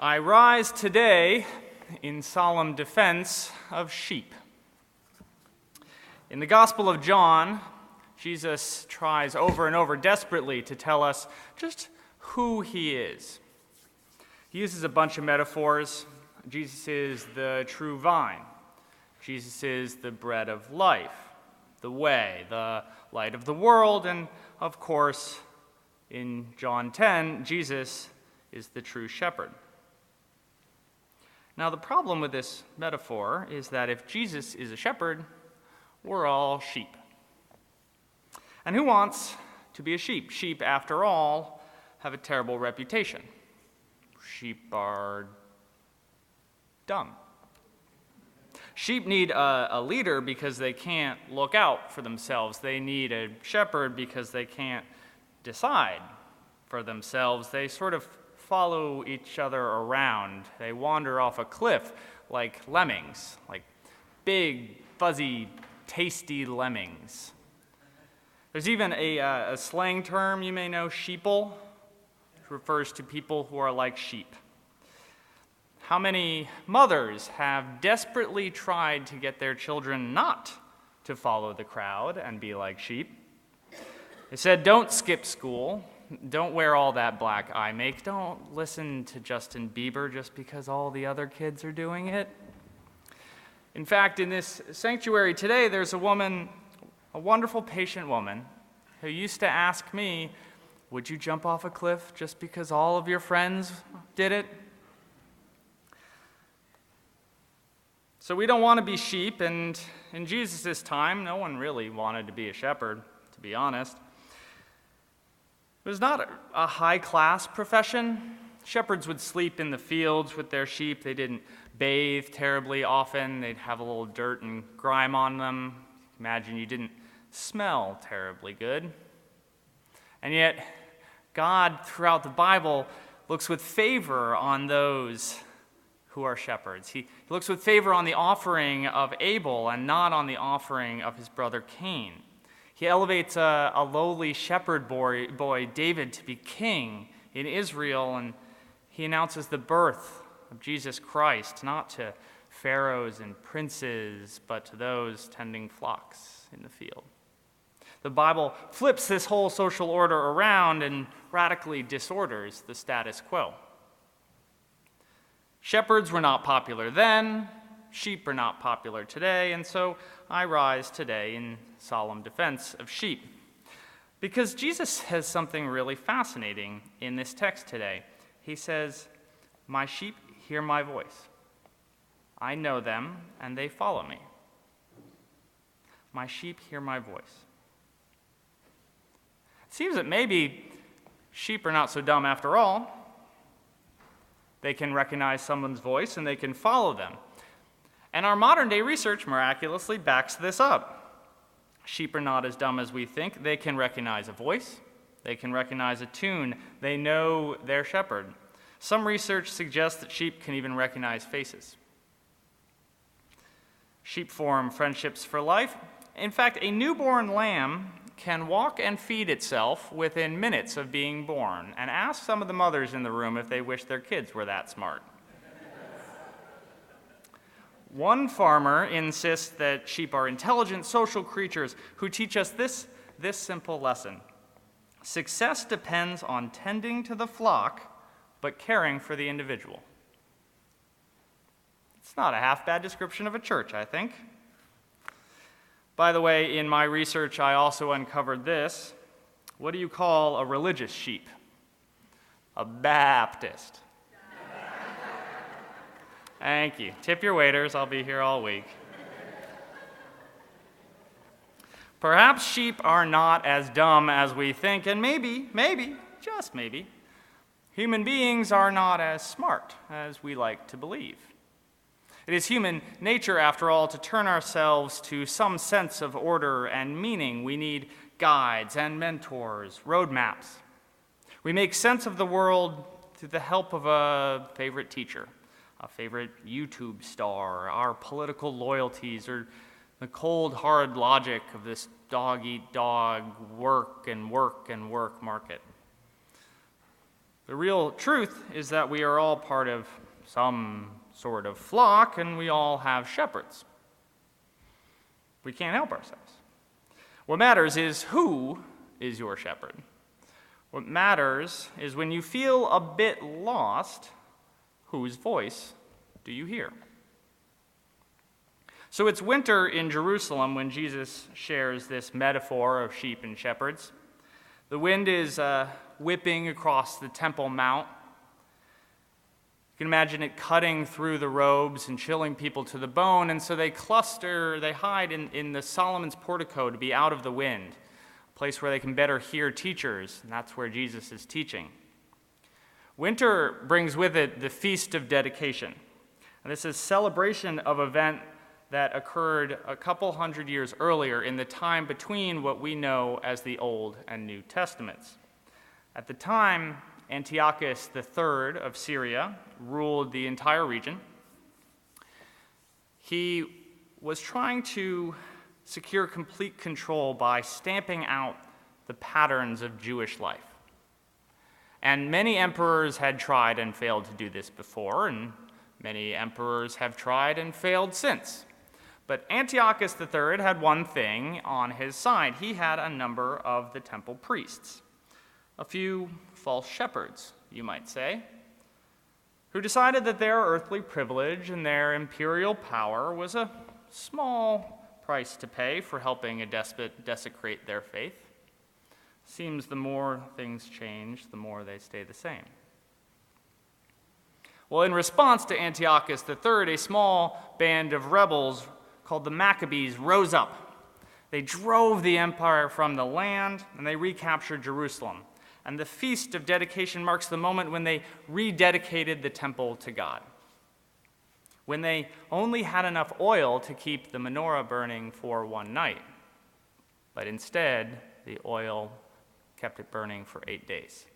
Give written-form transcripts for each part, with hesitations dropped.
I rise today in solemn defense of sheep. In the Gospel of John, Jesus tries over and over desperately to tell us just who he is. He uses a bunch of metaphors. Jesus is the true vine. Jesus is the bread of life, the way, the light of the world, and of course, in John 10, Jesus is the true shepherd. Now, the problem with this metaphor is that if Jesus is a shepherd, we're all sheep. And who wants to be a sheep? Sheep, after all, have a terrible reputation. Sheep are dumb. Sheep need a leader because they can't look out for themselves. They need a shepherd because they can't decide for themselves. They sort of follow each other around. They wander off a cliff like lemmings, like big, fuzzy, tasty lemmings. There's even a slang term you may know, sheeple, which refers to people who are like sheep. How many mothers have desperately tried to get their children not to follow the crowd and be like sheep? They said, don't skip school. Don't wear all that black eye make. Don't listen to Justin Bieber just because all the other kids are doing it. In fact, in this sanctuary today, there's a woman, a wonderful, patient woman, who used to ask me, would you jump off a cliff just because all of your friends did it? So we don't want to be sheep, and in Jesus' time, no one really wanted to be a shepherd, to be honest. It was not a high-class profession. Shepherds would sleep in the fields with their sheep. They didn't bathe terribly often. They'd have a little dirt and grime on them. Imagine you didn't smell terribly good. And yet, God, throughout the Bible, looks with favor on those who are shepherds. He looks with favor on the offering of Abel and not on the offering of his brother Cain. He elevates a lowly shepherd boy, David, to be king in Israel, and he announces the birth of Jesus Christ, not to pharaohs and princes, but to those tending flocks in the field. The Bible flips this whole social order around and radically disorders the status quo. Shepherds were not popular then, sheep are not popular today, and so I rise today in solemn defense of sheep. Because Jesus has something really fascinating in this text today. He says, my sheep hear my voice. I know them, and they follow me. My sheep hear my voice. It seems that maybe sheep are not so dumb after all. They can recognize someone's voice, and they can follow them. And our modern-day research miraculously backs this up. Sheep are not as dumb as we think. They can recognize a voice. They can recognize a tune. They know their shepherd. Some research suggests that sheep can even recognize faces. Sheep form friendships for life. In fact, a newborn lamb can walk and feed itself within minutes of being born. And ask some of the mothers in the room if they wish their kids were that smart. One farmer insists that sheep are intelligent social creatures who teach us this simple lesson. Success depends on tending to the flock, but caring for the individual. It's not a half bad description of a church, I think. By the way, in my research, I also uncovered this. What do you call a religious sheep? A Baptist. Thank you. Tip your waiters. I'll be here all week. Perhaps sheep are not as dumb as we think, and maybe, just maybe, human beings are not as smart as we like to believe. It is human nature, after all, to turn ourselves to some sense of order and meaning. We need guides and mentors, roadmaps. We make sense of the world through the help of a favorite teacher, a favorite YouTube star, our political loyalties, or the cold, hard logic of this dog-eat-dog, work and work and work market. The real truth is that we are all part of some sort of flock, and we all have shepherds. We can't help ourselves. What matters is who is your shepherd. What matters is when you feel a bit lost, whose voice do you hear? So it's winter in Jerusalem when Jesus shares this metaphor of sheep and shepherds. The wind is whipping across the Temple Mount. You can imagine it cutting through the robes and chilling people to the bone, and so they hide in the Solomon's portico to be out of the wind, a place where they can better hear teachers, and that's where Jesus is teaching. Winter brings with it the Feast of Dedication, and this is a celebration of an event that occurred a couple hundred years earlier in the time between what we know as the Old and New Testaments. At the time, Antiochus III of Syria ruled the entire region. He was trying to secure complete control by stamping out the patterns of Jewish life. And many emperors had tried and failed to do this before, and many emperors have tried and failed since. But Antiochus III had one thing on his side. He had a number of the temple priests, a few false shepherds, you might say, who decided that their earthly privilege and their imperial power was a small price to pay for helping a despot desecrate their faith. Seems the more things change, the more they stay the same. Well, in response to Antiochus III, a small band of rebels called the Maccabees rose up. They drove the empire from the land, and they recaptured Jerusalem. And the Feast of Dedication marks the moment when they rededicated the temple to God, when they only had enough oil to keep the menorah burning for one night. But instead, the oil kept it burning for 8 days.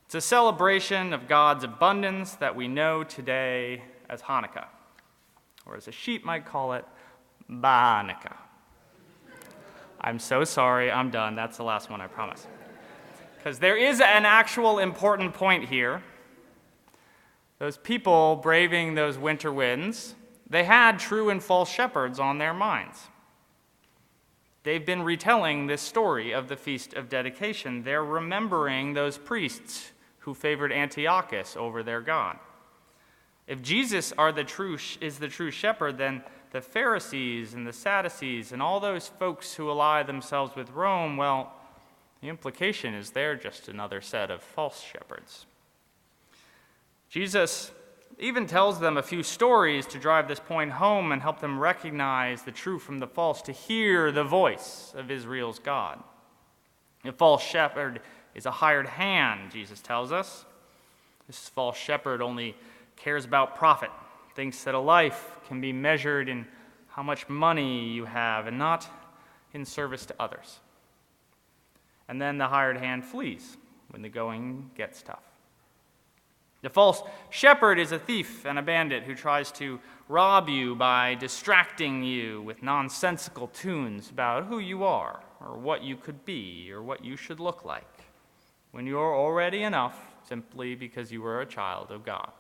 It's a celebration of God's abundance that we know today as Hanukkah, or as a sheep might call it, Hanukkah. I'm so sorry, I'm done. That's the last one, I promise. Because there is an actual important point here. Those people braving those winter winds, they had true and false shepherds on their minds. They've been retelling this story of the Feast of Dedication. They're remembering those priests who favored Antiochus over their God. If Jesus is the true shepherd, then the Pharisees and the Sadducees and all those folks who ally themselves with Rome, well, the implication is they're just another set of false shepherds. Jesus even tells them a few stories to drive this point home and help them recognize the true from the false, to hear the voice of Israel's God. A false shepherd is a hired hand, Jesus tells us. This false shepherd only cares about profit, thinks that a life can be measured in how much money you have and not in service to others. And then the hired hand flees when the going gets tough. The false shepherd is a thief and a bandit who tries to rob you by distracting you with nonsensical tunes about who you are or what you could be or what you should look like, when you're already enough simply because you were a child of God.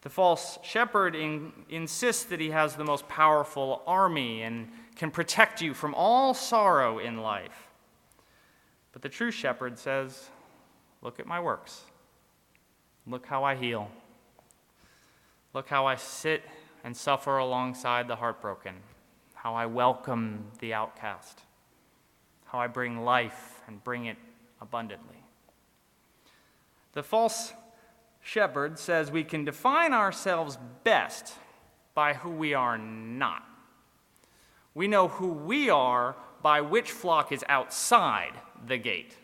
The false shepherd insists that he has the most powerful army and can protect you from all sorrow in life. But the true shepherd says, look at my works. Look how I heal. Look how I sit and suffer alongside the heartbroken, how I welcome the outcast, how I bring life and bring it abundantly. The false shepherd says we can define ourselves best by who we are not. We know who we are by which flock is outside the gate.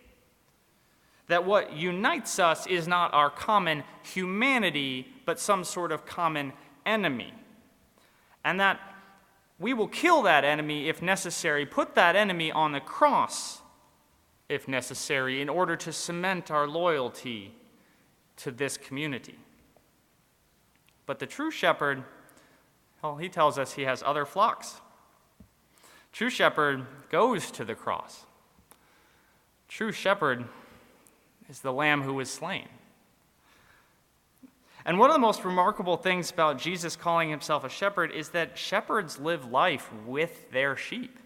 That what unites us is not our common humanity, but some sort of common enemy. And that we will kill that enemy if necessary, put that enemy on the cross if necessary, in order to cement our loyalty to this community. But the true shepherd, well, he tells us he has other flocks. True shepherd goes to the cross. True shepherd is the Lamb who was slain. And one of the most remarkable things about Jesus calling himself a shepherd is that shepherds live life with their sheep.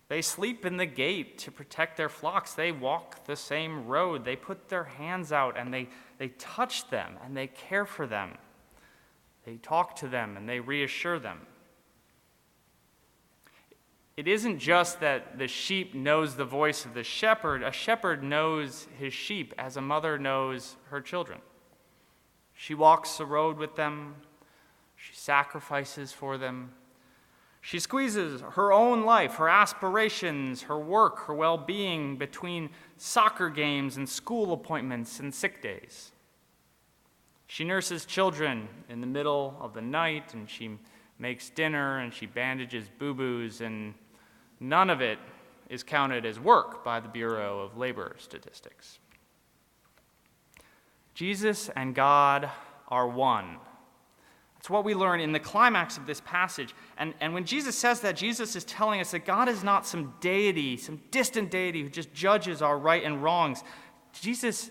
They sleep in the gate to protect their flocks. They walk the same road. They put their hands out and they touch them and they care for them. They talk to them and they reassure them. It isn't just that the sheep knows the voice of the shepherd. A shepherd knows his sheep as a mother knows her children. She walks the road with them. She sacrifices for them. She squeezes her own life, her aspirations, her work, her well-being between soccer games and school appointments and sick days. She nurses children in the middle of the night, and she makes dinner, and she bandages boo-boos, and none of it is counted as work by the Bureau of Labor Statistics. Jesus and God are one. That's what we learn in the climax of this passage. And when Jesus says that, Jesus is telling us that God is not some deity, some distant deity who just judges our right and wrongs. Jesus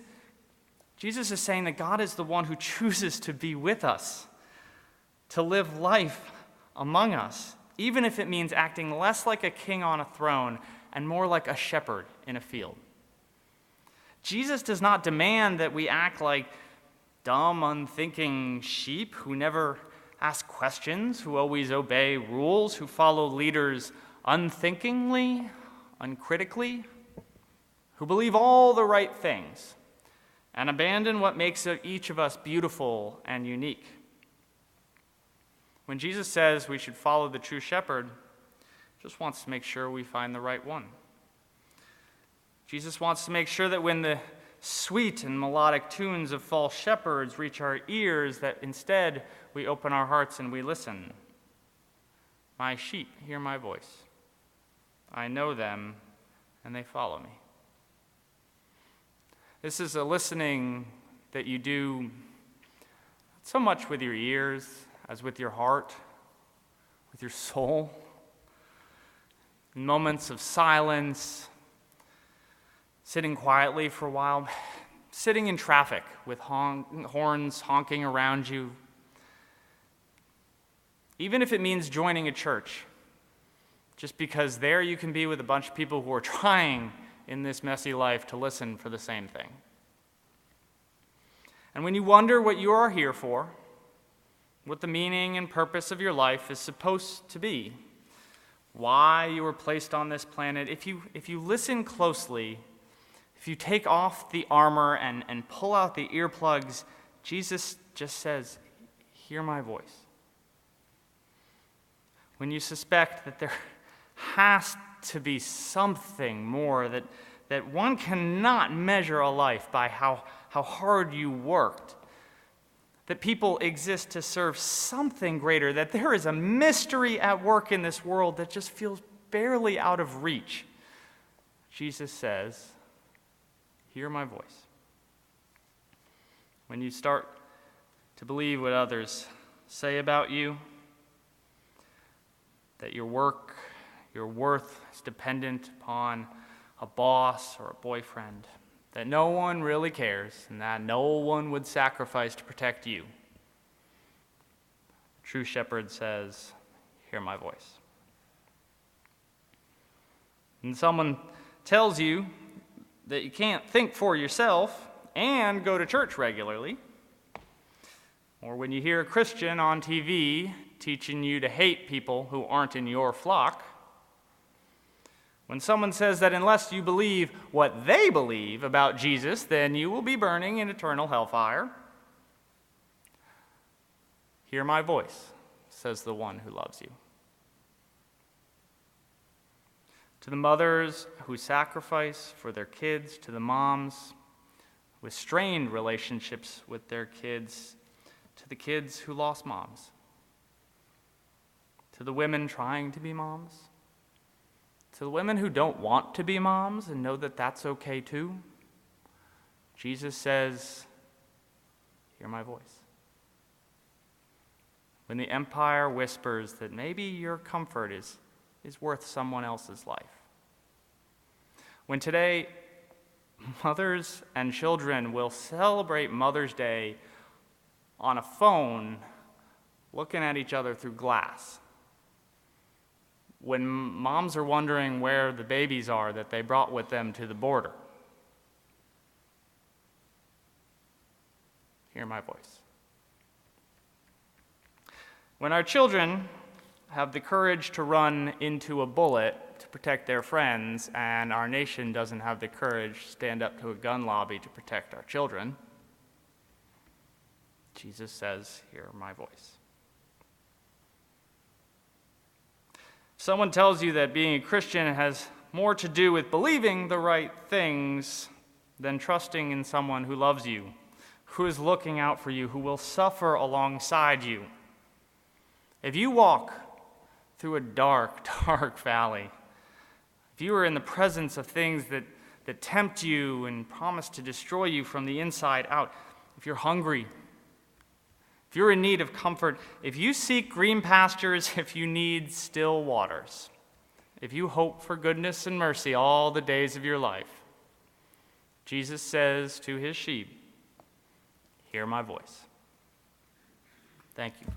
is saying that God is the one who chooses to be with us, to live life among us, even if it means acting less like a king on a throne and more like a shepherd in a field. Jesus does not demand that we act like dumb, unthinking sheep who never ask questions, who always obey rules, who follow leaders unthinkingly, uncritically, who believe all the right things and abandon what makes each of us beautiful and unique. When Jesus says we should follow the true shepherd, he just wants to make sure we find the right one. Jesus wants to make sure that when the sweet and melodic tunes of false shepherds reach our ears, that instead we open our hearts and we listen. My sheep hear my voice. I know them, and they follow me. This is a listening that you do not so much with your ears as with your heart, with your soul. In moments of silence, sitting quietly for a while, sitting in traffic with horns honking around you. Even if it means joining a church, just because there you can be with a bunch of people who are trying in this messy life to listen for the same thing. And when you wonder what you are here for, what the meaning and purpose of your life is supposed to be, why you were placed on this planet, if you listen closely, if you take off the armor and pull out the earplugs, Jesus just says, hear my voice. When you suspect that there has to be something more, that one cannot measure a life by how hard you worked, that people exist to serve something greater, that there is a mystery at work in this world that just feels barely out of reach, Jesus says, hear my voice. When you start to believe what others say about you, that your work, your worth is dependent upon a boss or a boyfriend, that no one really cares and that no one would sacrifice to protect you, the true shepherd says, hear my voice. And someone tells you that you can't think for yourself and go to church regularly, or when you hear a Christian on TV teaching you to hate people who aren't in your flock, when someone says that unless you believe what they believe about Jesus, then you will be burning in eternal hellfire, hear my voice, says the one who loves you. To the mothers who sacrifice for their kids, to the moms with strained relationships with their kids, to the kids who lost moms, to the women trying to be moms, to the women who don't want to be moms and know that that's okay too, Jesus says, hear my voice. When the empire whispers that maybe your comfort is worth someone else's life. When today Mothers and children will celebrate Mother's Day on a phone looking at each other through glass. When moms are wondering where the babies are that they brought with them to the border. Hear my voice. When our children have the courage to run into a bullet to protect their friends, and our nation doesn't have the courage to stand up to a gun lobby to protect our children, Jesus says, hear my voice. If someone tells you that being a Christian has more to do with believing the right things than trusting in someone who loves you, who is looking out for you, who will suffer alongside you, if you walk through a dark, dark valley, if you are in the presence of things that tempt you and promise to destroy you from the inside out, if you're hungry, if you're in need of comfort, if you seek green pastures, if you need still waters, if you hope for goodness and mercy all the days of your life, Jesus says to his sheep, hear my voice. Thank you.